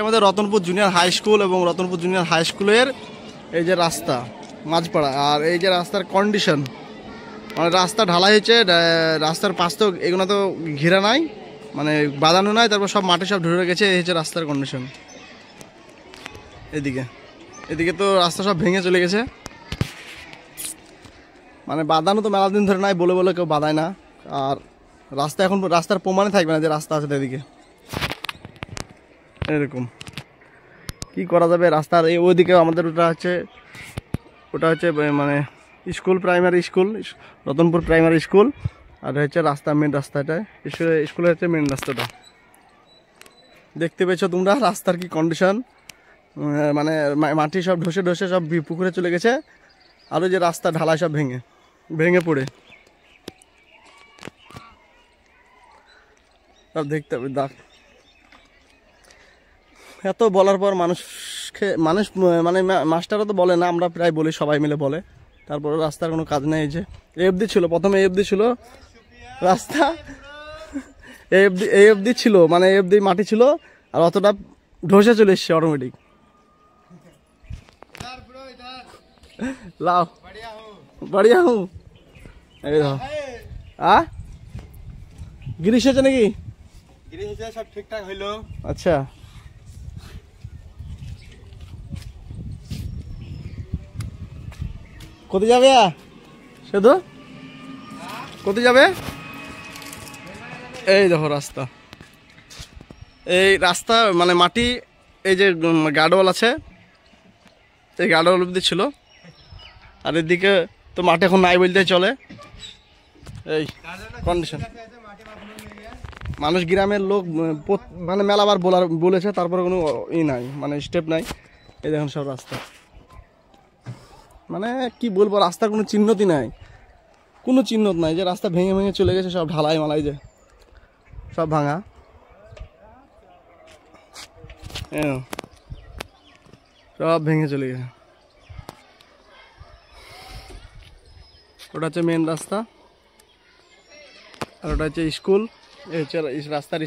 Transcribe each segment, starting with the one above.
আমাদের Ratanpur junior high school এবং Ratanpur junior high স্কুলের এই যে রাস্তা মাঝপাড়া, আর এই যে রাস্তার কন্ডিশন, মানে রাস্তা ঢালাই হয়েছে, রাস্তার পাশ তো এগুলো তো ঘেরা নাই, মানে বাঁধানো নাই, তারপর সব মাটি সব ঢুকে গেছে। এই হচ্ছে রাস্তার কন্ডিশন। এদিকে তো রাস্তা সব ভেঙে চলে গেছে, মানে বাঁধানো তো মেলা দিন ধরে নাই, বলে বলে কেউ বাঁধায় না। আর রাস্তা এখন রাস্তার প্রমাণে থাকবে না যে রাস্তা আছে এদিকে। এরকম কি করা যাবে রাস্তার এই ওইদিকে আমাদের ওটা হচ্ছে মানে school, primary school, Ratanpur primary school. আর হচ্ছে রাস্তা, মেন রাস্তাটা স্কুলের হচ্ছে মেন রাস্তাটা। দেখতে পেয়েছো তোমরা রাস্তার কি কন্ডিশন, মানে মাটি সব ঢসে সব পুকুরে চলে গেছে। আর ওই যে রাস্তা ঢালাই সব ভেঙে পড়ে সব দেখতে হবে। এত বলার পর মানুষ মানে মাস্টারও তো বলে না, আমরা প্রায় বলি, সবাই মিলে বলে, তারপরে রাস্তার কোনো কাজ নেই। এই যে এফডি ছিল, প্রথমে এফডি ছিল রাস্তা, এফডি ছিল, মানে এফডি মাটি ছিল, আর অতটা ঢসে চলে এসছে অটোমেটিক। লাও বাড়িয়া হুঁ এই ধর গিরিশ হয়েছে নাকি? গিরিশ হয়েছে, সব ঠিকঠাক হইলো। আচ্ছা, কোথায় যাবে শুধু? কোথায় যাবে? এই দেখো রাস্তা, এই রাস্তা মানে মাটি, এই যে গার্ডওয়াল আছে, এই গার্ডওয়াল অব্দি ছিল। আর এদিকে তো মাটি এখন নাই বলতে চলে, এই কন্ডিশন। মানুষ, গ্রামের লোক মানে মেলাবার বলেছে, তারপরে কোনো নাই, মানে স্টেপ নাই। এই দেখুন সব রাস্তা, মানে কি বলবো, রাস্তার কোনো চিহ্নতি নাই, কোনো চিহ্ন নাই, যে রাস্তা ভেঙে চলে গেছে, সব ঢালাই মালাই যে সব ভাঙা। সব ভেঙে চলে গেছে। ওটা হচ্ছে মেন রাস্তা, আর ওটা হচ্ছে স্কুল। এই হচ্ছে রাস্তার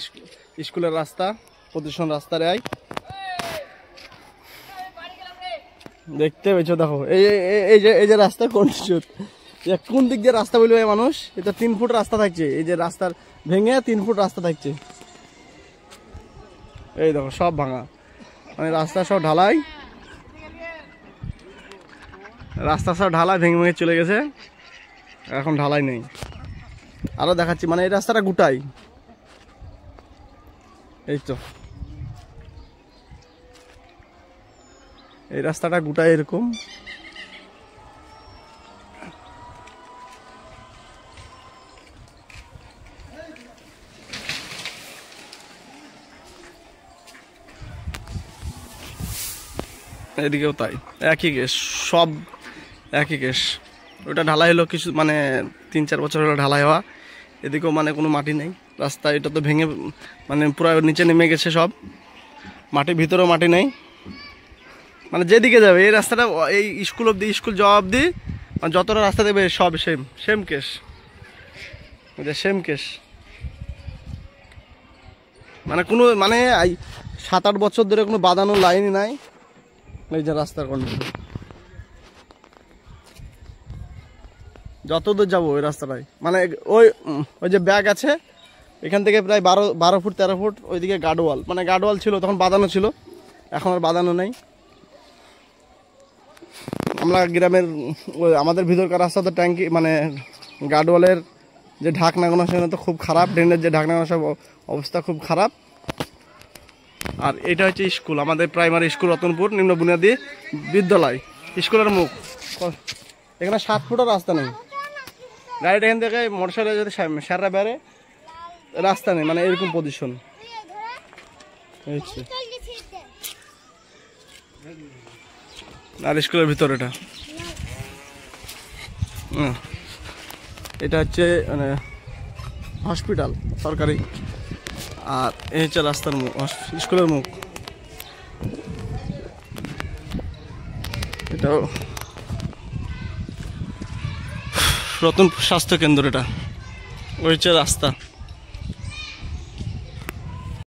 স্কুলের রাস্তা, প্রতিষ্ঠান রাস্তার আয় দেখতে পেয়েছো। দেখো এই যে রাস্তা কোন দিক দিয়ে রাস্তা বলবে মানুষ, এটা 3 ফুট রাস্তা থাকছে, এই যে রাস্তার ভেঙে 3 ফুট রাস্তা থাকছে। এই দেখো সব ভাঙা, মানে রাস্তা সব ঢালাই, ভেঙে চলে গেছে, এখন ঢালাই নেই। আরো দেখাচ্ছি, মানে এই রাস্তাটা গোটাই, এই তো এই রাস্তাটা গোটাই এরকম। এদিকেও তাই, একই কেস, সব একই কেস। ওটা ঢালাই হলো কিছু, মানে 3-4 বছর হলো ঢালাই হওয়া। এদিকেও মানে কোনো মাটি নেই রাস্তা, এটা তো ভেঙে মানে পুরো নিচে নেমে গেছে সব মাটি, ভিতরেও মাটি নেই। মানে যেদিকে যাবে এই রাস্তাটা, এই স্কুল অব্দি, স্কুল যাওয়া অব্দি, মানে যতটা রাস্তা দেবে সব সেম কেস, সেম কেস। মানে কোনো, মানে 7-8 বছর ধরে কোনো বাঁধানো লাইনই নাই। এই যে রাস্তার কন্ডিশন, যত দূর যাবো ওই রাস্তাটাই, মানে ওই যে ব্যাগ আছে, এখান থেকে প্রায় 12 ফুট 13 ফুট ওইদিকে গার্ডওয়াল, মানে গার্ডওয়াল ছিল তখন, বাঁধানো ছিল, এখন আর বাঁধানো নেই। আমরা গ্রামের আমাদের ভিতরকার রাস্তা তো ট্যাঙ্কি, মানে গার্ডওয়ালের যে ঢাকনাগুলো সেগুলো তো খুব খারাপ, ড্রেনের যে ঢাকনাগুলো সব অবস্থা খুব খারাপ। আর এটা হচ্ছে স্কুল, আমাদের প্রাইমারি স্কুল রতনপুর নিম্ন বুনিয়াদী বিদ্যালয়। স্কুলের মুখ, এখানে 7 ফুটের রাস্তা নেই, গাড়িটা এখান থেকে মোটরসাইকেল যদি সারা বেড়ে রাস্তা নেই, মানে এরকম পজিশন। আর স্কুলের ভিতর এটা হচ্ছে মানে হসপিটাল সরকারি। আর এই হচ্ছে রাস্তার মুখ, স্কুলের মুখ। এটাও রতনপুর স্বাস্থ্য কেন্দ্র, এটা ওই হচ্ছে রাস্তা।